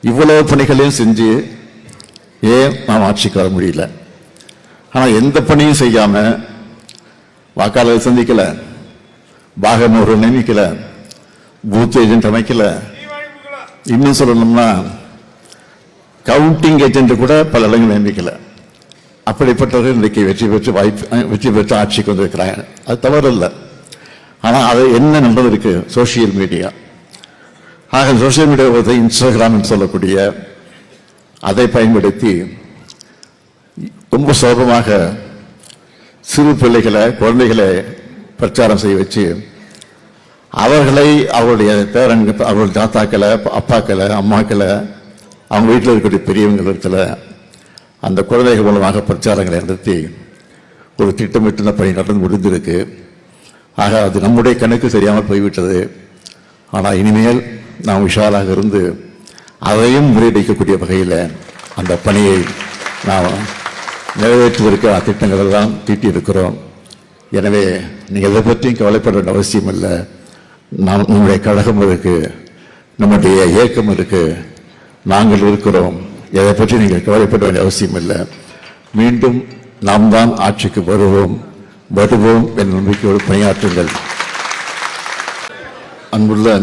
இவ்வளவு பணிகளையும் செஞ்சு ஏன் நாம் ஆட்சிக்கு வர முடியல? ஆனால் எந்த பணியும் செய்யாம வாக்காளரை சந்திக்கல, பாகமோர் நியமிக்கல, பூத் ஏஜென்ட் அமைக்கல, இன்னும் சொல்லணும்னா கவுண்டிங் ஏஜென்ட் கூட பல இடங்கள் நியமிக்கல. அப்படிப்பட்டவர்கள் இன்றைக்கு வெற்றி பெற்று ஆட்சிக்கு வந்திருக்கிறாங்க. அது தவறு இல்லை. ஆனால் அது என்ன நடந்திருக்கு? Social media. ஆக சோசியல் மீடியா இன்ஸ்டாகிராம் சொல்லக்கூடிய அதை பயன்படுத்தி ரொம்ப சுலபமாக சிறு பிள்ளைகளை, குழந்தைகளை பிரச்சாரம் செய்ய வச்சு அவர்களை அவருடைய பேரன்கள், அவருடைய தாத்தாக்களை, அப்பாக்களை, அம்மாக்களை, அவங்க வீட்டில் இருக்கக்கூடிய பெரியவங்களிடத்தில் அந்த குழந்தைகள் மூலமாக பிரச்சாரங்களை நடத்தி ஒரு திட்டமிட்ட பணி நடந்து முடிந்திருக்கு. ஆக அது நம்முடைய கணக்கு தெரியாமல் போய்விட்டது. ஆனால் இனிமேல் நாம் விஷாலாக இருந்து அதையும் முறியடிக்கக்கூடிய வகையில் அந்த பணியை நாம் நிறைவேற்றுவதற்கு திட்டங்கள் எல்லாம் தீட்டியிருக்கிறோம். எனவே நீங்கள் எதை பற்றியும் கவலைப்பட வேண்டிய அவசியம் இல்லை. நம்முடைய கழகம் இருக்கு, நம்முடைய இயக்கம் இருக்கு, நாங்கள் இருக்கிறோம். எதை பற்றி நீங்கள் கவலைப்பட வேண்டிய அவசியம் இல்லை. மீண்டும் நாம் தான் ஆட்சிக்கு வருவோம் என்ற நம்பிக்கையோடு பணியாற்றுங்கள். அன்புள்ள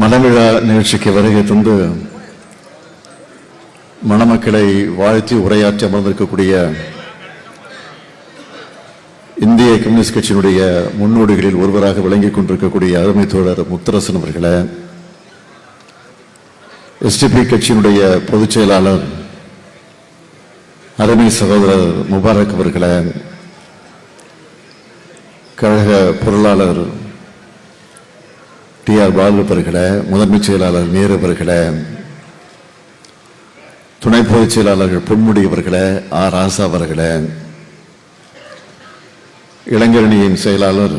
மணவிழா நிகழ்ச்சிக்கு வருகை தந்து மணமக்களை வாழ்த்தி உரையாற்றி அமர்ந்திருக்கக்கூடிய இந்திய கம்யூனிஸ்ட் கட்சியினுடைய முன்னோடிகளில் ஒருவராக விளங்கிக் கொண்டிருக்கக்கூடிய அருமை தோழர் முத்தரசன் அவர்களே, எஸ்டிபி கட்சியினுடைய பொதுச் செயலாளர் அருமை சகோதரர் முபாரக் அவர்களே, கழக பொருளாளர் டி.ஆர். பாலு அவர்களே, முதன்மைச் செயலாளர் நேரு அவர்களே, துணை பொதுச் செயலாளர்கள் பொன்முடி அவர்களே, ஆர். ராசா அவர்களே, இளைஞரணியின் செயலாளர்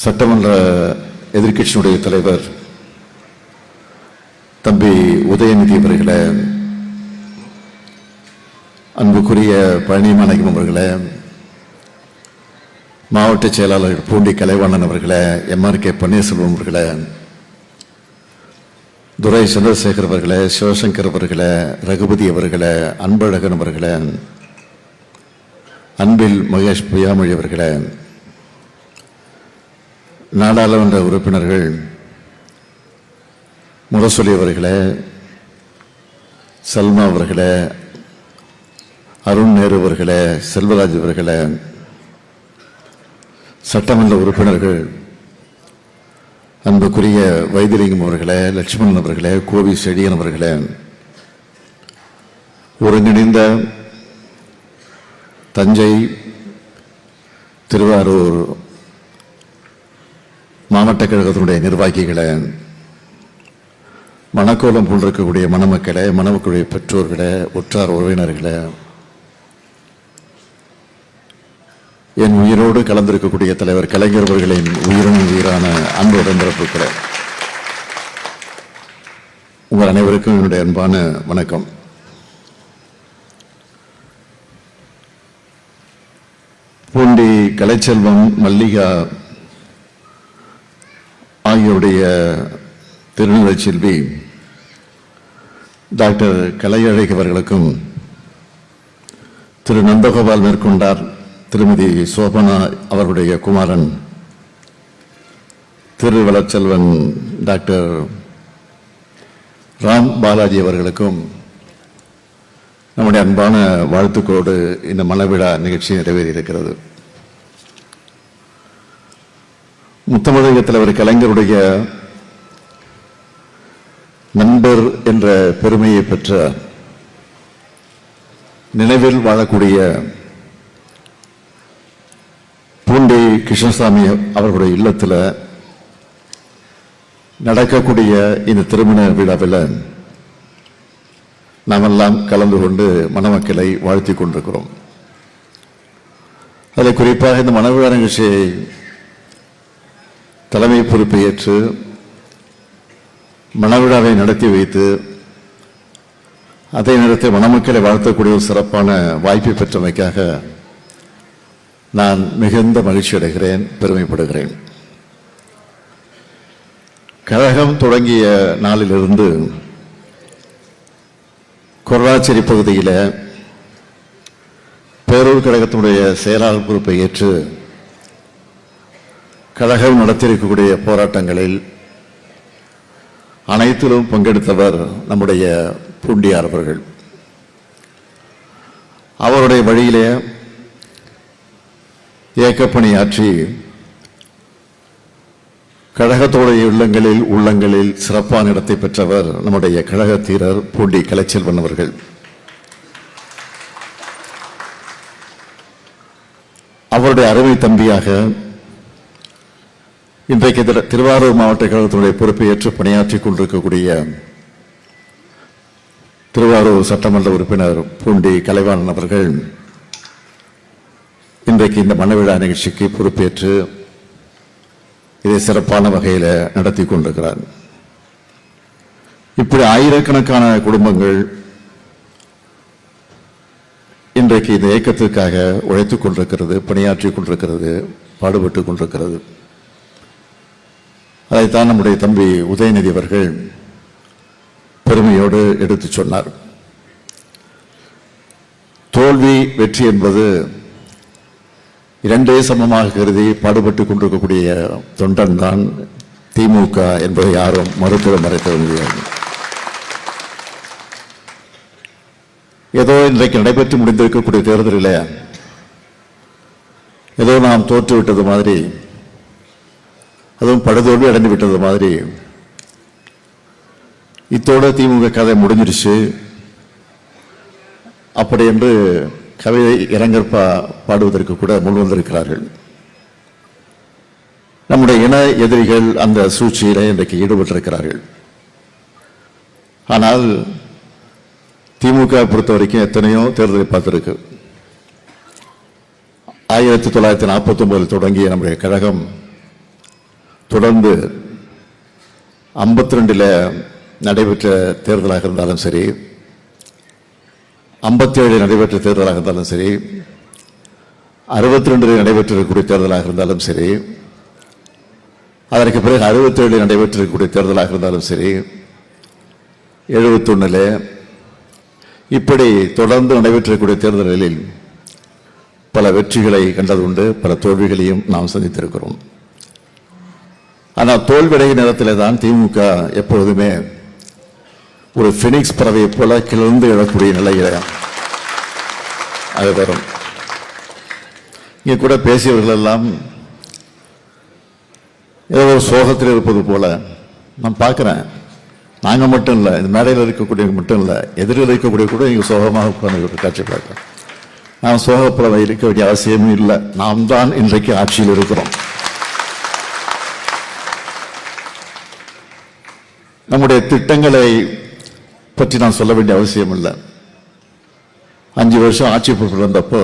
சட்டமன்ற எதிர்க்கட்சியினுடைய தலைவர் தம்பி உதயநிதி அவர்களே, அன்புக்குரிய பழனிமாணிக்கம் அவர்களே, மாவட்ட செயலாளர் பூண்டி கலைவாணன் அவர்களே, எம்.ஆர்.கே. பன்னீர்செல்வம் அவர்களே, துரை சந்திரசேகர் அவர்களே, சிவசங்கர் அவர்களே, ரகுபதி அவர்களே, அன்பழகன் அவர்களே, அன்பில் மகேஷ் பொய்யாமொழி அவர்களே, நாடாளுமன்ற உறுப்பினர்கள் முரசொலி அவர்களே, சல்மா அவர்களே, அருண் நேரு அவர்களே, செல்வராஜ் அவர்களே, சட்டமன்ற உறுப்பினர்கள் அன்புக்குரிய வைத்திலிங்கம் அவர்களே, லட்சுமணன் அவர்களே, கோவி செழியன் அவர்களே, ஒருங்கிணைந்த தஞ்சை திருவாரூர் மாவட்ட கழகத்தினுடைய நிர்வாகிகளே, மணக்கோலம் போன்றிருக்கக்கூடிய மணமக்களே, மணமக்களுடைய பெற்றோர்களே, உற்றார் உறவினர்களே, என் உயிரோடு கலந்திருக்கக்கூடிய தலைவர் கலைஞர் அவர்களின் உயிரான அன்பு உடன்பிறப்புகளே, உங்கள் அனைவருக்கும் என்னுடைய அன்பான வணக்கம். பூண்டி கலைச்செல்வம், மல்லிகா ஆகியோருடைய திருநிலை செல்வி டாக்டர் கலையழகி அவர்களுக்கும், திரு நந்தகோபால் மேற்கொண்டார் திருமதி சோபனா அவர்களுடைய குமாரன் திருவளச்செல்வன் டாக்டர் ராம் பாலாஜி அவர்களுக்கும் நம்முடைய அன்பான வாழ்த்துக்களோடு இந்த மணவிழா நிகழ்ச்சி நிறைவேறியிருக்கிறது. முத்தமிழக தலைவர் கலைஞருடைய நண்பர் என்ற பெருமையை பெற்ற நினைவில் வாழக்கூடிய பூண்டி கிருஷ்ணசாமி அவர்களுடைய இல்லத்தில் நடக்கக்கூடிய இந்த திருமண விழாவில் நாமெல்லாம் கலந்து கொண்டு மணமக்களை வாழ்த்தி கொண்டிருக்கிறோம். அதில் குறிப்பாக இந்த மணவிழா நிகழ்ச்சியை தலைமை பொறுப்பை ஏற்று மணவிழாவை நடத்தி வைத்து அதே நேரத்தில் மணமக்களை வாழ்த்தக்கூடிய ஒரு சிறப்பான வாய்ப்பை பெற்றமைக்காக நான் மிகுந்த மகிழ்ச்சி அடைகிறேன், பெருமைப்படுகிறேன். கழகம் தொடங்கிய நாளிலிருந்து கொரடாச்சேரி பகுதியில் பேரூர் கழகத்தினுடைய செயலாளர் பொறுப்பை ஏற்று கழகம் நடத்தியிருக்கக்கூடிய போராட்டங்களில் அனைத்திலும் பங்கெடுத்தவர் நம்முடைய பூண்டியார் அவர்கள். அவருடைய வழியிலே இயக்கப்பணியாற்றி கழகத்தோடைய உள்ளங்களில் சிறப்பான இடத்தை பெற்றவர் நம்முடைய கழக தீரர் பூண்டி கலைச்செல்வன் அவர்கள். அவருடைய அருமை தம்பியாக இன்றைக்கு திருவாரூர் மாவட்ட கழகத்தினுடைய பொறுப்பை ஏற்று பணியாற்றிக் கொண்டிருக்கக்கூடிய திருவாரூர் சட்டமன்ற உறுப்பினர் பூண்டி கலைவாணன் அவர்கள் இன்றைக்கு இந்த மணவிழா நிகழ்ச்சிக்கு பொறுப்பேற்று இதை சிறப்பான வகையில் நடத்தி கொண்டிருக்கிறார். இப்படி ஆயிரக்கணக்கான குடும்பங்கள் இன்றைக்கு இந்த இயக்கத்திற்காக உழைத்துக் கொண்டிருக்கிறது, பணியாற்றிக் கொண்டிருக்கிறது, பாடுபட்டுக் கொண்டிருக்கிறது. அதைத்தான் நம்முடைய தம்பி உதயநிதி அவர்கள் பெருமையோடு எடுத்துச் சொன்னார். தோல்வி வெற்றி என்பது இரண்டே சமமாக கருதி பாடுபட்டுக் கொண்டிருக்கக்கூடிய தொண்டன் தான் திமுக என்பதை யாரும் மறுத்திட மறைக்க முடியாது. ஏதோ இன்றைக்கு நடைபெற்று முடிந்திருக்கக்கூடிய தேர்தலில் ஏதோ நாம் தோற்றுவிட்டது மாதிரி, அதுவும் படுதோல்வி அடைந்து விட்டது மாதிரி, இத்தோட திமுக கதை முடிஞ்சிருச்சு அப்படி என்று கவிதை இரங்கற்பா பாடுவதற்கு கூட முன்வந்திருக்கிறார்கள். நம்முடைய இன எதிரிகள் அந்த சூழ்ச்சியில இன்றைக்கு ஈடுபட்டிருக்கிறார்கள். ஆனால் திமுக பொறுத்த வரைக்கும் எத்தனையோ தேர்தலை பார்த்திருக்கு. 1949 தொடங்கிய நம்முடைய கழகம் தொடர்ந்து 52 நடைபெற்ற தேர்தலாக இருந்தாலும் சரி, 57 நடைபெற்ற தேர்தலாக இருந்தாலும் சரி, 62 நடைபெற்றிருக்கக்கூடிய தேர்தலாக இருந்தாலும் சரி, அதற்கு பிறகு 67 நடைபெற்றிருக்கக்கூடிய தேர்தலாக இருந்தாலும் சரி, 71 இப்படி தொடர்ந்து நடைபெற்றிருக்கக்கூடிய தேர்தல்களில் பல வெற்றிகளை கண்டதுண்டு, பல தோல்விகளையும் நாம் சந்தித்திருக்கிறோம். ஆனால் தோல்வியடைய நேரத்தில் தான் திமுக எப்பொழுதுமே ஒரு பினிக்ஸ் பறவையை போல கிளர்ந்து எழக்கூடிய நிலையில அது வரும். இங்கே கூட பேசியவர்கள் எல்லாம் ஏதோ ஒரு சோகத்தில் இருப்பது போல நான் பார்க்கிறேன். நாங்கள் மட்டும் இல்லை, இந்த மேடையில் இருக்கக்கூடிய மட்டும் இல்லை, எதிரில் இருக்கக்கூடிய கூட இங்கே சோகமாக காட்சி பார்க்கிறேன். நாம் சோகப்பட இருக்க வேண்டிய அவசியமும் இல்லை. நாம் தான் இன்றைக்கு ஆட்சியில் இருக்கிறோம். நம்முடைய திட்டங்களை பற்றி நான் சொல்ல வேண்டிய அவசியம் இல்லை. 5 வருஷம் ஆட்சி பொறுப்பில் இருந்தப்போ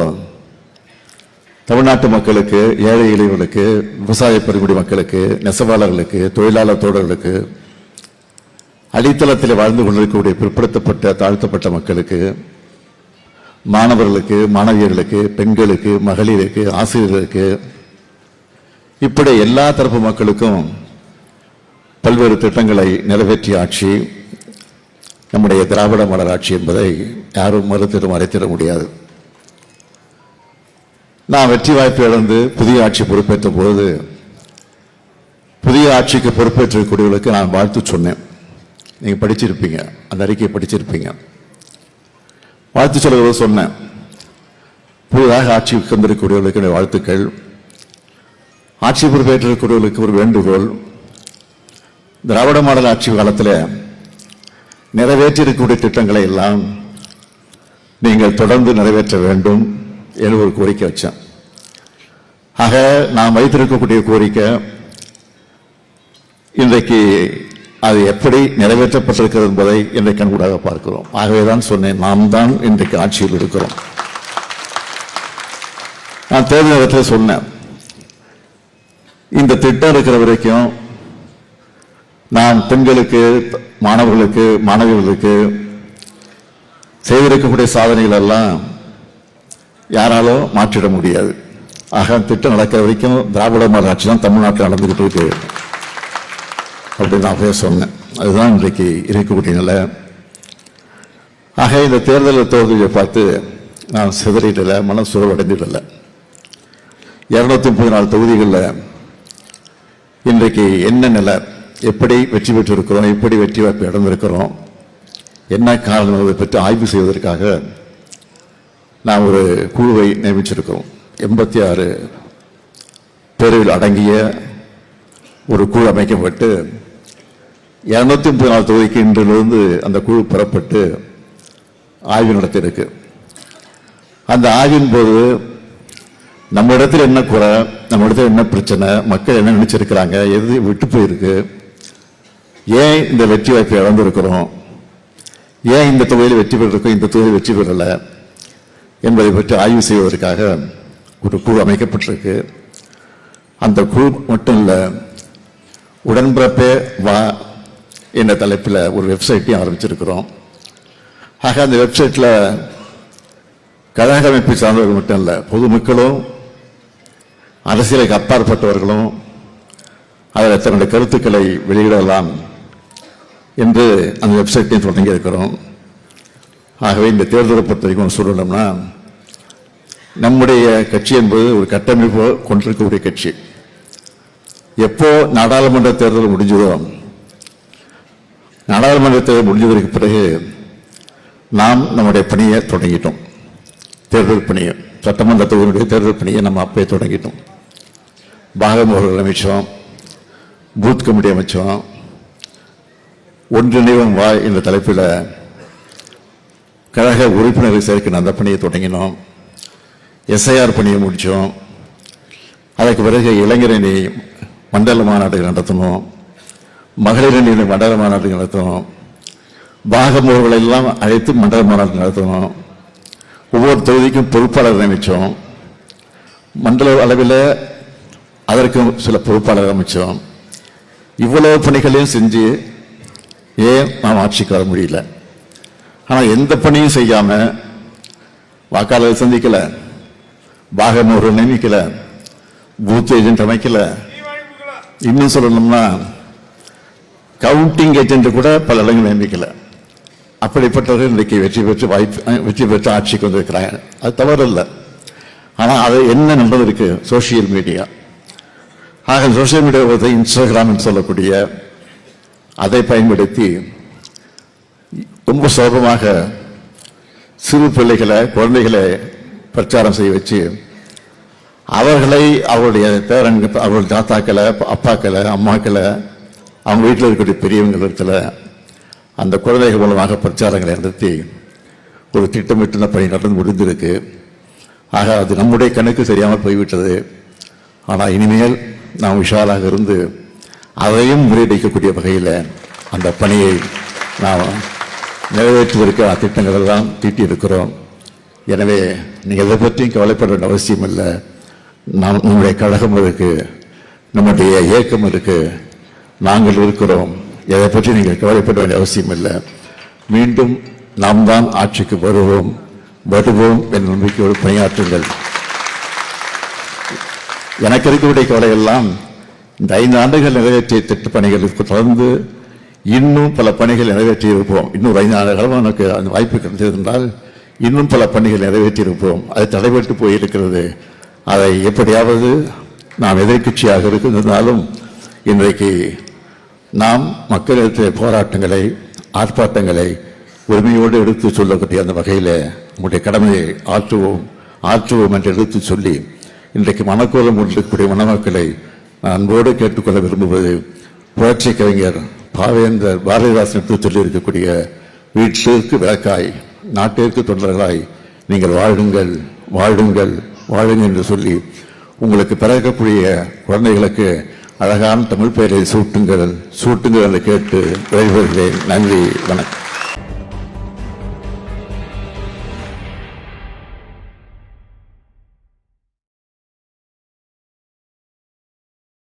தமிழ்நாட்டு மக்களுக்கு, ஏழை எளியவர்களுக்கு, விவசாய பெருங்குடி மக்களுக்கு, நெசவாளர்களுக்கு, தொழிலாளர் தோழர்களுக்கு, அடித்தளத்தில் வாழ்ந்து கொண்டிருக்கக்கூடிய பிற்படுத்தப்பட்ட தாழ்த்தப்பட்ட மக்களுக்கு, மாணவர்களுக்கு, மாணவியர்களுக்கு, பெண்களுக்கு, மகளிருக்கு, ஆசிரியர்களுக்கு, இப்படி எல்லா தரப்பு மக்களுக்கும் பல்வேறு திட்டங்களை நிறைவேற்றிய ஆட்சி நம்முடைய திராவிட மாடல் ஆட்சி என்பதை யாரும் மறைத்திட முடியாது. நான் வெற்றி வாய்ப்பு இழந்து புதிய ஆட்சி பொறுப்பேற்ற போது புதிய ஆட்சிக்கு பொறுப்பேற்றக்கூடியவர்களுக்கு நான் வாழ்த்து சொன்னேன். நீங்க படிச்சிருப்பீங்க, அந்த அறிக்கையை படிச்சிருப்பீங்க. வாழ்த்து சொல்லுவது சொன்னேன். புதிதாக ஆட்சிக்கு வந்திருக்கக்கூடியவர்களுக்கு வாழ்த்துக்கள். ஆட்சி பொறுப்பேற்றக்கூடியவர்களுக்கு ஒரு வேண்டுகோள், திராவிட மாடல் ஆட்சி காலத்தில் நிறைவேற்றிருக்கக்கூடிய திட்டங்களை எல்லாம் நீங்கள் தொடர்ந்து நிறைவேற்ற வேண்டும் என்று ஒரு கோரிக்கை வச்சேன். ஆக நாம் வைத்திருக்கக்கூடிய கோரிக்கை இன்றைக்கு அது எப்படி நிறைவேற்றப்பட்டிருக்கிறது என்பதை இன்றைக்கு கண்கூடாக பார்க்கிறோம். ஆகவேதான் சொன்னேன், நாம் தான் இன்றைக்கு ஆட்சியில் இருக்கிறோம். நான் தேர்தல் நேரத்தில் சொன்னேன், இந்த திட்டம் இருக்கிற வரைக்கும் நாம் பெண்களுக்கு, மாணவர்களுக்கு, மாணவிகளுக்கு செய்திருக்கக்கூடிய சாதனைகள் எல்லாம் யாராலும் மாற்றிட முடியாது. ஆக திட்டம் நடக்கிற வரைக்கும் திராவிட மாடல் ஆட்சி தான் தமிழ்நாட்டில் நடந்துகிட்டு இருக்கு. அப்படின்னு நான் சொன்னேன். அதுதான் இன்றைக்கு இருக்கக்கூடிய நிலை. ஆக இந்த தேர்தலில் தோல்வியை பார்த்து நான் சிதறிடலை, மனம் சுழவடைந்திடலை. 234 தொகுதிகளில் இன்றைக்கு என்ன நிலை, எப்படி வெற்றி பெற்றிருக்கிறோம், எப்படி வெற்றி வாய்ப்பு இழந்திருக்கிறோம், என்ன காரணம் அதை பற்றி ஆய்வு செய்வதற்காக நான் ஒரு குழுவை நியமிச்சிருக்கிறோம். 86 பேரில் அடங்கிய ஒரு குழு அமைக்கப்பட்டு 234 தொகுதிக்கு இன்றிலிருந்து அந்த குழு பெறப்பட்டு ஆய்வு நடத்தியிருக்கு. அந்த ஆய்வின் போது நம்ம இடத்துல என்ன குறை, நம்ம இடத்துல என்ன பிரச்சனை, மக்கள் என்ன நினைச்சிருக்கிறாங்க, எது விட்டு போயிருக்கு, ஏன் இந்த வெற்றி வாய்ப்பை இழந்திருக்கிறோம், ஏன் இந்த தொகுதியில் வெற்றி பெற்றிருக்கோம், இந்த தொகுதியில் வெற்றி பெறலை என்பதை பற்றி ஆய்வு செய்வதற்காக ஒரு குழு அமைக்கப்பட்டிருக்கு. அந்த குழு மட்டும் இல்லை, உடன்பிறப்பே வா என்ற தலைப்பில் ஒரு வெப்சைட்டையும் ஆரம்பிச்சிருக்கிறோம். ஆக அந்த வெப்சைட்டில் கழக அமைப்பை சார்ந்தவர்கள் மட்டும் இல்லை, பொதுமக்களும் அரசியலுக்கு அப்பாற்பட்டவர்களும் அதில் தன்னுடைய கருத்துக்களை வெளியிடலாம் என்று அந்த வெப்சைட்டையும் தொடங்கி இருக்கிறோம். ஆகவே இந்த தேர்தலை பொறுத்த வரைக்கும் சொல்லணும்னா, நம்முடைய கட்சி என்பது ஒரு கட்டமைப்பு கொண்டிருக்கக்கூடிய கட்சி. எப்போ நாடாளுமன்ற தேர்தல் முடிஞ்சதோ, நாடாளுமன்ற தேர்தல் முடிஞ்சதற்கு பிறகு நாம் நம்முடைய பணியை தொடங்கிட்டோம். தேர்தல் பணியை, சட்டமன்ற தொகுதியுடைய தேர்தல் பணியை நம்ம அப்பயே தொடங்கிட்டோம். பாகமுகர்கள் அமைச்சோம், பூத் கமிட்டி அமைச்சோம், ஒன்றிணைவும் வா என்ற தலைப்பில் கழக உறுப்பினரை சேர்க்கிற அந்த பணியை தொடங்கினோம். எஸ்ஐஆர் பணியை முடித்தோம். அதற்கு பிறகு இளைஞரணி மண்டல மாநாடுகள் நடத்தணும், மகளிரணி மண்டல மாநாடுகள் நடத்தணும், பாகமுகர்களை எல்லாம் அழைத்து மண்டல மாநாடு நடத்தணும். ஒவ்வொரு தொகுதிக்கும் பொறுப்பாளர் நியமித்தோம். மண்டல அளவில் அதற்கும் சில பொறுப்பாளர் அமைச்சோம். இவ்வளவு பணிகளையும் செஞ்சு ஏன் நாம் ஆட்சிக்கு வர முடியல? ஆனால் எந்த பணியும் செய்யாமல் வாக்காளரை சந்திக்கல, பாகமுகர்கள் நியமிக்கல, பூத் ஏஜென்ட் அமைக்கல, இன்னும் சொல்லணும்னா கவுண்டிங் ஏஜென்ட் கூட பல இடங்கள் நியமிக்கல. அப்படிப்பட்டவர்கள் இன்றைக்கு வெற்றி பெற்று ஆட்சிக்கு வந்திருக்கிறாங்க. அது தவறு இல்லை. ஆனால் அது என்ன நடந்திருக்கு, சோசியல் மீடியா. ஆக சோசியல் மீடியா இன்ஸ்டாகிராம் சொல்லக்கூடிய அதை பயன்படுத்தி ரொம்ப சுலபமாக சிறு பிள்ளைகளை, குழந்தைகளை பிரச்சாரம் செய்ய வச்சு அவர்களை, அவருடைய பேரன்கள், அவருடைய தாத்தாக்களை, அப்பாக்களை, அம்மாக்களை, அவங்க வீட்டில் இருக்கக்கூடிய பெரியவங்களிடத்தில் அந்த குழந்தைகள் மூலமாக பிரச்சாரங்களை நடத்தி ஒரு திட்டமிட்ட பணி நடந்து முடிந்திருக்கு. ஆக அது நம்முடைய கணக்கு தெரியாமல் போய்விட்டது. ஆனால் இனிமேல் நாம் விஷாலாக இருந்து அதையும் முறியடிக்கக்கூடிய வகையில் அந்த பணியை நாம் நிறைவேற்றுவதற்கு திட்டங்கள் எல்லாம் தீட்டியிருக்கிறோம். எனவே நீங்கள் எதை பற்றியும் கவலைப்பட வேண்டிய அவசியம் இல்லை. நம்முடைய கழகம் இருக்கு, நம்முடைய இயக்கம் இருக்கு, நாங்கள் இருக்கிறோம். எதை பற்றி நீங்கள் கவலைப்பட வேண்டிய அவசியம் இல்லை. மீண்டும் நாம் தான் ஆட்சிக்கு வருவோம் என்ற நம்பிக்கையோடு பணியாற்றுங்கள். எனக்கு இருக்கக்கூடிய கவலையெல்லாம் இந்த 5 ஆண்டுகள் நிறைவேற்றிய திட்டப்பணிகளுக்கு தொடர்ந்து இன்னும் பல பணிகள் நிறைவேற்றியிருப்போம். இன்னும் 5 ஆண்டுகள் எனக்கு அந்த வாய்ப்பு கிடைத்திருந்தால் இன்னும் பல பணிகள் நிறைவேற்றியிருப்போம். அது தடைபட்டு போயிருக்கிறது. அதை எப்படியாவது நாம் எதிர்க்கட்சியாக இருக்கின்றாலும் இன்றைக்கு நாம் மக்களிடத்தில் போராட்டங்களை, ஆர்ப்பாட்டங்களை உரிமையோடு எடுத்து சொல்லக்கூடிய அந்த வகையில் நம்முடைய கடமையை ஆற்றுவோம் என்று எடுத்து சொல்லி இன்றைக்கு மனக்கோலம் கொண்டிருக்கக்கூடிய மணமக்களை நான் அன்போடு கேட்டுக்கொள்ள விரும்புவது, புரட்சி கவிஞர் பாவேந்தர் பாரதிதாசன் எடுத்து சொல்லியிருக்கக்கூடிய வீட்டிற்கு விளக்காய் நாட்டிற்கு தொண்டர்களாய் நீங்கள் வாழுங்கள் வாழுங்கள் வாழுங்கள் என்று சொல்லி உங்களுக்கு பிறக்கக்கூடிய குழந்தைகளுக்கு அழகான தமிழ் பெயரை சூட்டுங்கள் என்று கேட்டு விரைவுகிறேன். நன்றி, வணக்கம்.